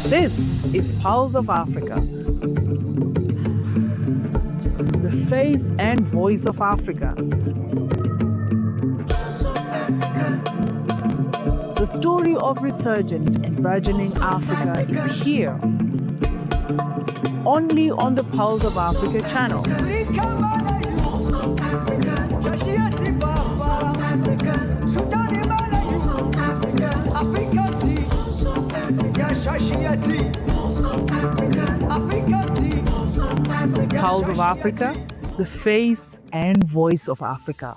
This is Pulse of Africa, the face and voice of Africa. The story of resurgent and burgeoning Africa is here, only on the Pulse of Africa channel. Pulse of Africa, the face and voice of Africa.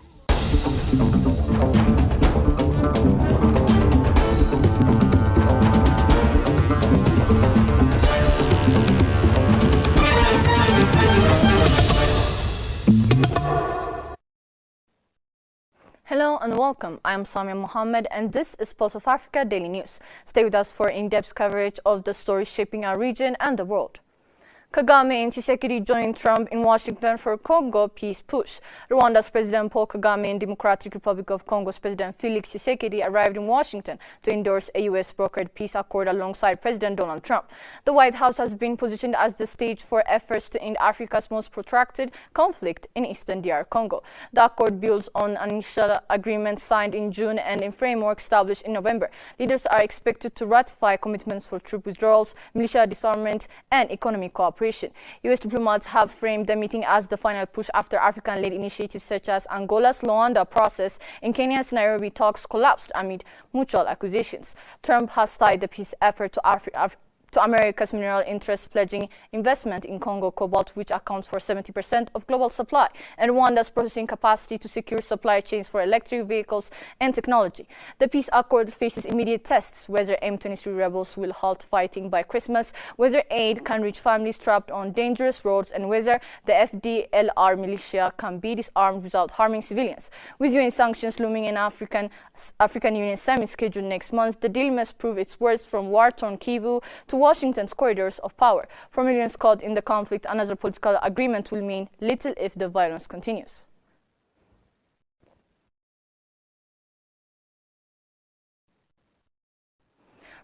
Hello and welcome. I am Samia Mohammed and this is Pulse of Africa Daily News. Stay with us for in-depth coverage of the stories shaping our region and the world. Kagame and Tshisekedi joined Trump in Washington for Congo peace push. Rwanda's President Paul Kagame and Democratic Republic of Congo's President Felix Tshisekedi arrived in Washington to endorse a U.S.-brokered peace accord alongside President Donald Trump. The White House has been positioned as the stage for efforts to end Africa's most protracted conflict in eastern DR Congo. The accord builds on an initial agreement signed in June and a framework established in November. Leaders are expected to ratify commitments for troop withdrawals, militia disarmament, and economic cooperation. U.S. diplomats have framed the meeting as the final push after African-led initiatives such as Angola's Luanda process and Kenya's Nairobi talks collapsed amid mutual accusations. Trump has tied the peace effort to America's mineral interests, pledging investment in Congo cobalt, which accounts for 70% of global supply, and Rwanda's processing capacity to secure supply chains for electric vehicles and technology. The peace accord faces immediate tests: whether M23 rebels will halt fighting by Christmas, whether aid can reach families trapped on dangerous roads, and whether the FDLR militia can be disarmed without harming civilians. With UN sanctions looming and African Union summit scheduled next month, the deal must prove its worth from war-torn Kivu to Washington's corridors of power. For millions caught in the conflict, another political agreement will mean little if the violence continues.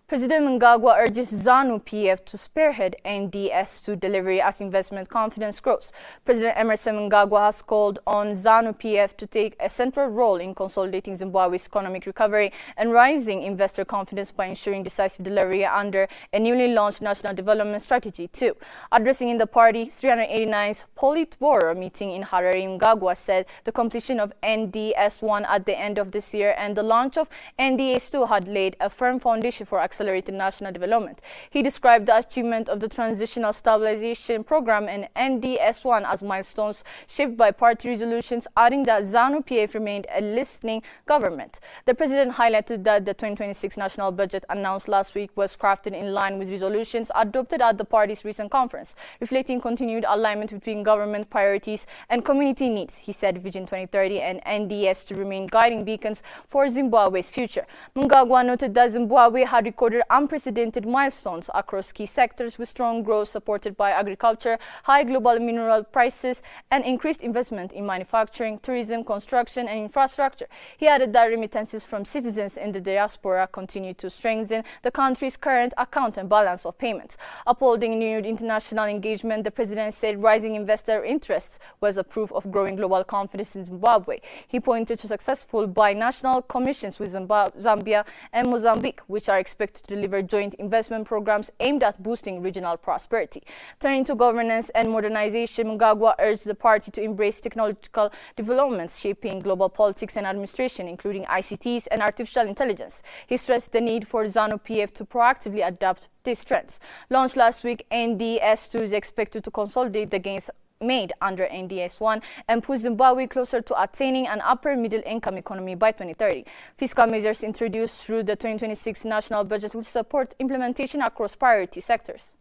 President Mnangagwa urges ZANU-PF to spearhead NDS2 delivery as investment confidence grows. President Emerson Mnangagwa has called on ZANU-PF to take a central role in consolidating Zimbabwe's economic recovery and rising investor confidence by ensuring decisive delivery under a newly launched National Development Strategy 2. Addressing in the party's 389th Politburo meeting in Harare, Mnangagwa said the completion of NDS1 at the end of this year and the launch of NDS2 had laid a firm foundation for accelerated national development. He described the achievement of the Transitional Stabilization Program and NDS1 as milestones shaped by party resolutions, adding that ZANU-PF remained a listening government. The president highlighted that the 2026 national budget announced last week was crafted in line with resolutions adopted at the party's recent conference, reflecting continued alignment between government priorities and community needs. He said Vision 2030 and NDS to remain guiding beacons for Zimbabwe's future. Mnangagwa noted that Zimbabwe had recorded unprecedented milestones across key sectors with strong growth supported by agriculture, high global mineral prices, and increased investment in manufacturing, tourism, construction, and infrastructure. He added that remittances from citizens in the diaspora continue to strengthen the country's current account and balance of payments. Upholding renewed international engagement, the president said rising investor interests was a proof of growing global confidence in Zimbabwe. He pointed to successful binational commissions with Zambia and Mozambique, which are expected to deliver joint investment programs aimed at boosting regional prosperity. Turning to governance and modernization, Mnangagwa urged the party to embrace technological developments shaping global politics and administration, including ICTs and artificial intelligence. He stressed the need for ZANU-PF to proactively adapt these trends. Launched last week, NDS2 is expected to consolidate the gains made under NDS1 and push Zimbabwe closer to attaining an upper middle income economy by 2030. Fiscal measures introduced through the 2026 national budget will support implementation across priority sectors.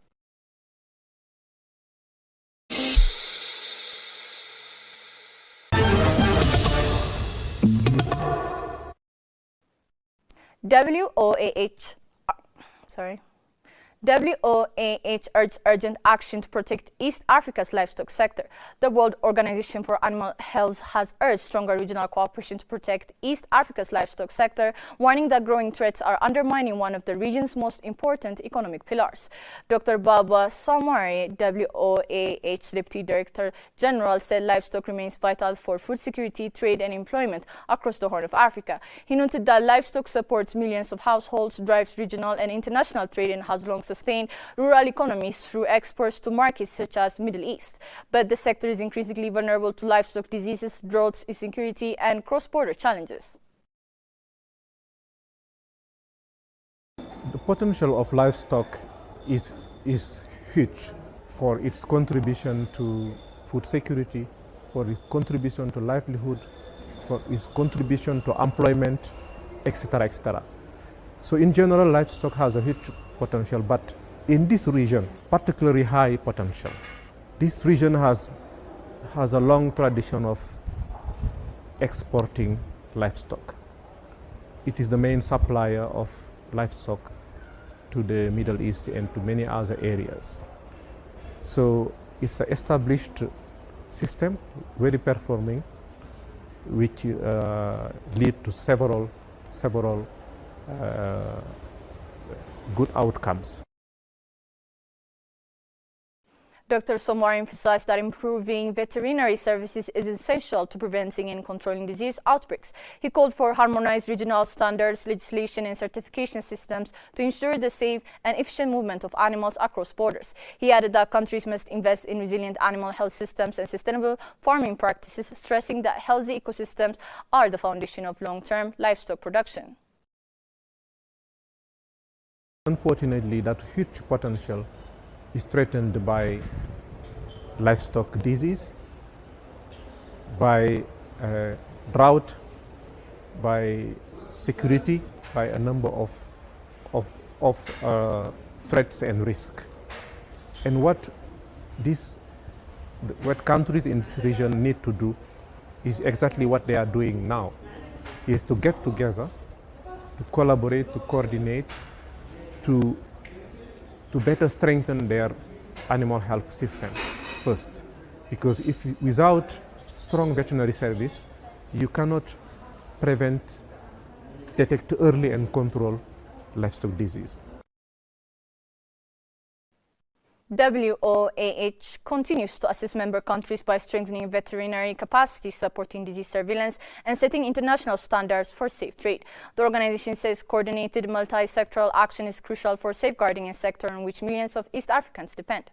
WOAH urged urgent action to protect East Africa's livestock sector. The World Organization for Animal Health has urged stronger regional cooperation to protect East Africa's livestock sector, warning that growing threats are undermining one of the region's most important economic pillars. Dr. Baba Samari, WOAH Deputy Director General, said livestock remains vital for food security, trade and employment across the Horn of Africa. He noted that livestock supports millions of households, drives regional and international trade, and has long sustained rural economies through exports to markets such as Middle East. But the sector is increasingly vulnerable to livestock diseases, droughts, insecurity, and cross-border challenges. The potential of livestock is huge for its contribution to food security, for its contribution to livelihood, for its contribution to employment, etc., etc. So in general, livestock has a huge potential, but in this region, particularly high potential. This region has a long tradition of exporting livestock. It is the main supplier of livestock to the Middle East and to many other areas. So it's an established system, very performing, which lead to several good outcomes. Dr. Somar emphasized that improving veterinary services is essential to preventing and controlling disease outbreaks. He called for harmonized regional standards, legislation and certification systems to ensure the safe and efficient movement of animals across borders. He added that countries must invest in resilient animal health systems and sustainable farming practices, stressing that healthy ecosystems are the foundation of long-term livestock production. Unfortunately, that huge potential is threatened by livestock disease, by drought, by security, by a number of threats and risks. And what countries in this region need to do is exactly what they are doing now, is to get together, to collaborate, to coordinate, to better strengthen their animal health system first. Because without strong veterinary service, you cannot prevent, detect early and control livestock disease. WOAH continues to assist member countries by strengthening veterinary capacity, supporting disease surveillance, and setting international standards for safe trade. The organization says coordinated multi-sectoral action is crucial for safeguarding a sector on which millions of East Africans depend.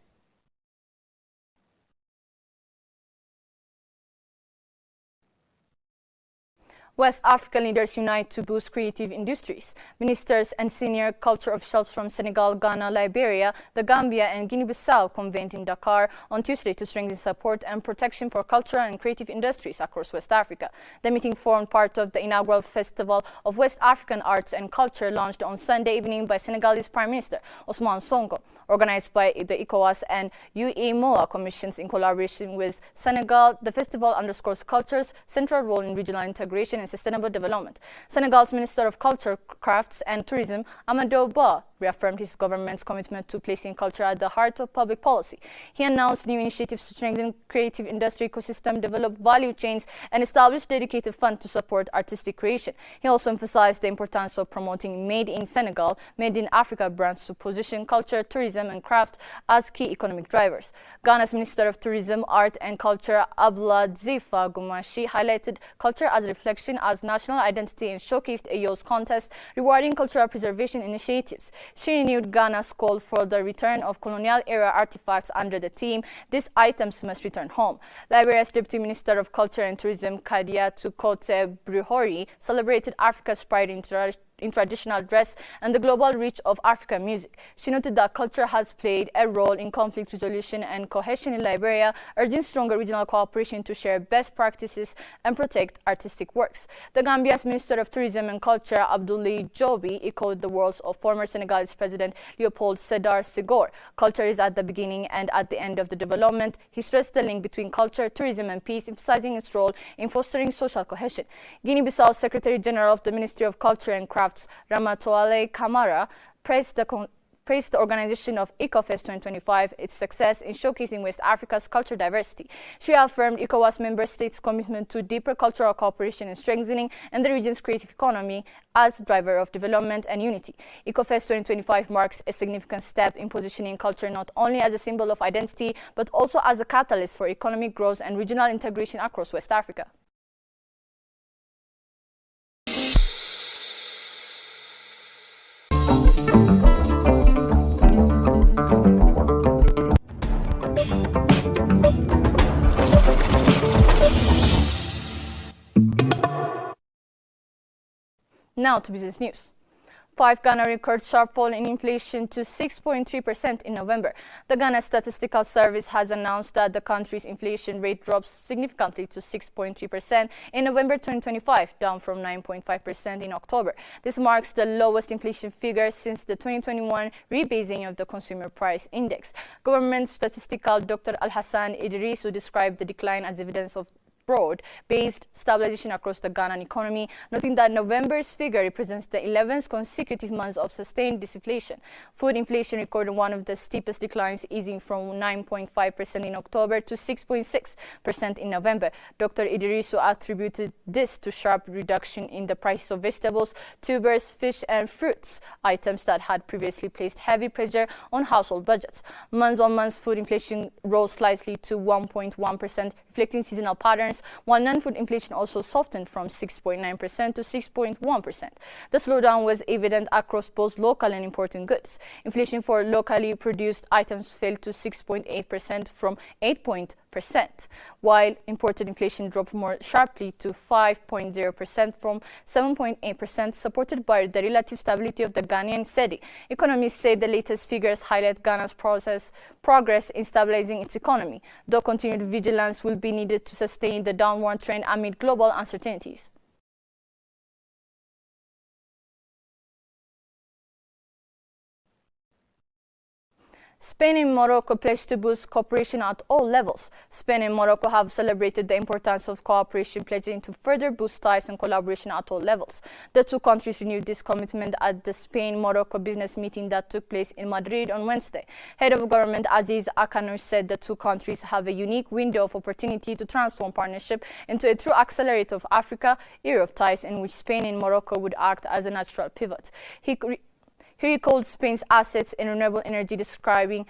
West African leaders unite to boost creative industries. Ministers and senior culture officials from Senegal, Ghana, Liberia, the Gambia and Guinea-Bissau convened in Dakar on Tuesday to strengthen support and protection for cultural and creative industries across West Africa. The meeting formed part of the inaugural Festival of West African Arts and Culture launched on Sunday evening by Senegalese Prime Minister Ousmane Sonko, organized by the ECOWAS and UEMOA commissions in collaboration with Senegal. The festival underscores culture's central role in regional integration and sustainable development. Senegal's Minister of Culture, Crafts and Tourism, Amadou Ba, reaffirmed his government's commitment to placing culture at the heart of public policy. He announced new initiatives to strengthen creative industry ecosystem, develop value chains, and establish dedicated fund to support artistic creation. He also emphasized the importance of promoting Made in Senegal, Made in Africa brands to position culture, tourism, and craft as key economic drivers. Ghana's Minister of Tourism, Art and Culture, Abdulazifa Gumashi, highlighted culture as a reflection as national identity and showcased a youth contest rewarding cultural preservation initiatives. She renewed Ghana's call for the return of colonial-era artifacts under the theme, "These items must return home." Liberia's Deputy Minister of Culture and Tourism, Kadiatu Kote Bruhori, celebrated Africa's pride in traditional dress and the global reach of African music. She noted that culture has played a role in conflict resolution and cohesion in Liberia, urging stronger regional cooperation to share best practices and protect artistic works. The Gambia's Minister of Tourism and Culture, Abdoulaye Joby, echoed the words of former Senegalese President Leopold Sedar Senghor. Culture is at the beginning and at the end of the development. He stressed the link between culture, tourism and peace, emphasizing its role in fostering social cohesion. Guinea-Bissau's Secretary General of the Ministry of Culture and Crafts, Ramatoulaye Camara, praised the praised the organization of ECOFEST 2025, its success in showcasing West Africa's cultural diversity. She affirmed ECOWAS member states' commitment to deeper cultural cooperation and strengthening and the region's creative economy as driver of development and unity. ECOFEST 2025 marks a significant step in positioning culture not only as a symbol of identity, but also as a catalyst for economic growth and regional integration across West Africa. Now to business news. Ghana records sharp fall in inflation to 6.3% in November. The Ghana Statistical Service has announced that the country's inflation rate drops significantly to 6.3% in November 2025, down from 9.5% in October. This marks the lowest inflation figure since the 2021 rebasing of the Consumer Price Index. Government statistical Dr. Al-Hassan Idrisu described the decline as evidence of broad-based stabilization across the Ghanaian economy, noting that November's figure represents the 11th consecutive months of sustained disinflation. Food inflation recorded one of the steepest declines, easing from 9.5% in October to 6.6% in November. Dr. Idrisu attributed this to sharp reduction in the price of vegetables, tubers, fish and fruits, items that had previously placed heavy pressure on household budgets. Month-on-month food inflation rose slightly to 1.1%, reflecting seasonal patterns, while non-food inflation also softened from 6.9% to 6.1%. The slowdown was evident across both local and imported goods. Inflation for locally produced items fell to 6.8% from 8%, while imported inflation dropped more sharply to 5.0% from 7.8%, supported by the relative stability of the Ghanaian cedi. Economists say the latest figures highlight Ghana's progress in stabilizing its economy, though continued vigilance will be needed to sustain the downward trend amid global uncertainties. Spain and Morocco pledged to boost cooperation at all levels. Spain and Morocco have celebrated the importance of cooperation, pledging to further boost ties and collaboration at all levels. The two countries renewed this commitment at the Spain-Morocco business meeting that took place in Madrid on Wednesday. Head of Government Aziz Akanouch said the two countries have a unique window of opportunity to transform partnership into a true accelerator of Africa-Europe ties, in which Spain and Morocco would act as a natural pivot. He recalled Spain's assets in renewable energy, describing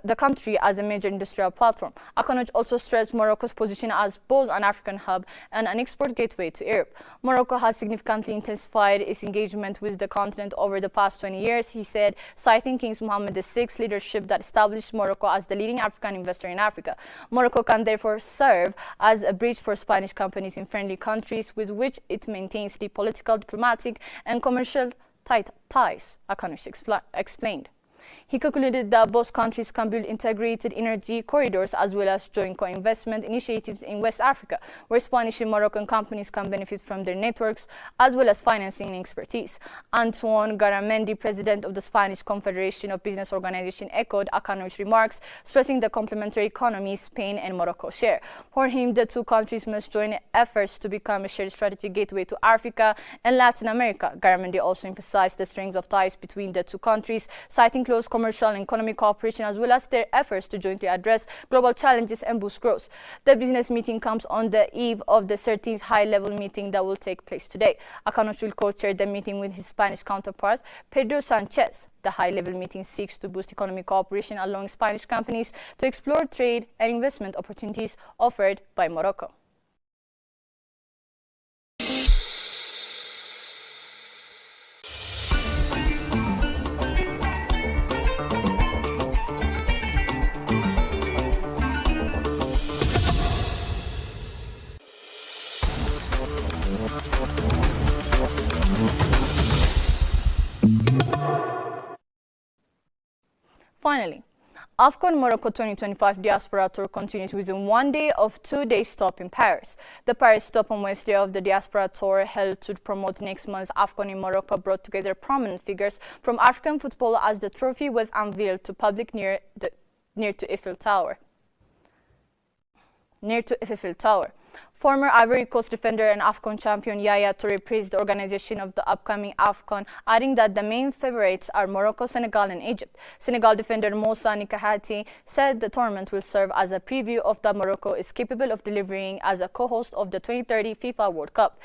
the country as a major industrial platform. Akanouch also stressed Morocco's position as both an African hub and an export gateway to Europe. Morocco has significantly intensified its engagement with the continent over the past 20 years, he said, citing King Mohammed VI's leadership that established Morocco as the leading African investor in Africa. Morocco can therefore serve as a bridge for Spanish companies in friendly countries with which it maintains the political, diplomatic, and commercial ties, Akanouch explained. He concluded that both countries can build integrated energy corridors as well as joint co-investment initiatives in West Africa, where Spanish and Moroccan companies can benefit from their networks as well as financing and expertise. Antoine Garamendi, president of the Spanish Confederation of Business Organization, echoed Akanouch's remarks, stressing the complementary economies Spain and Morocco share. For him, the two countries must join efforts to become a shared strategic gateway to Africa and Latin America. Garamendi also emphasized the strength of ties between the two countries, citing close commercial and economic cooperation as well as their efforts to jointly address global challenges and boost growth. The business meeting comes on the eve of the 13th high-level meeting that will take place today. Akanouch will co-chair the meeting with his Spanish counterpart, Pedro Sanchez. The high-level meeting seeks to boost economic cooperation along Spanish companies to explore trade and investment opportunities offered by Morocco. Finally, AFCON Morocco 2025 Diaspora Tour continues within 1 day of 2-day stop in Paris. The Paris stop on Wednesday of the Diaspora Tour, held to promote next month's AFCON in Morocco, brought together prominent figures from African football as the trophy was unveiled to public near to Eiffel Tower. Former Ivory Coast defender and AFCON champion Yaya Touré praised the organization of the upcoming AFCON, adding that the main favorites are Morocco, Senegal and Egypt. Senegal defender Moussa Nikahati said the tournament will serve as a preview of that Morocco is capable of delivering as a co-host of the 2030 FIFA World Cup.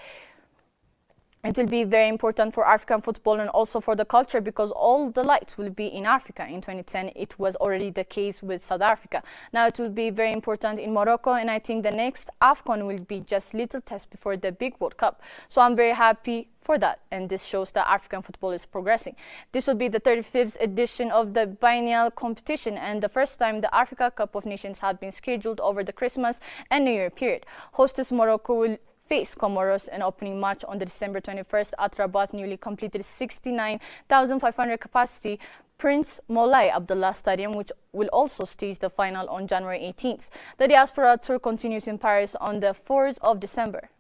It will be very important for African football and also for the culture because all the lights will be in Africa. In 2010, it was already the case with South Africa. Now it will be very important in Morocco, and I think the next AFCON will be just little test before the big World Cup. So I'm very happy for that, and this shows that African football is progressing. This will be the 35th edition of the biennial competition and the first time the Africa Cup of Nations had been scheduled over the Christmas and New Year period. Hostess Morocco will face Comoros an opening match on the December 21st at Rabat's newly completed 69,500 capacity Prince Moulay Abdullah Stadium, which will also stage the final on January 18th. The Diaspora Tour continues in Paris on the 4th of December.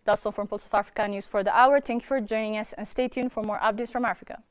That's all from Pulse of Africa News for the hour. Thank you for joining us and stay tuned for more updates from Africa.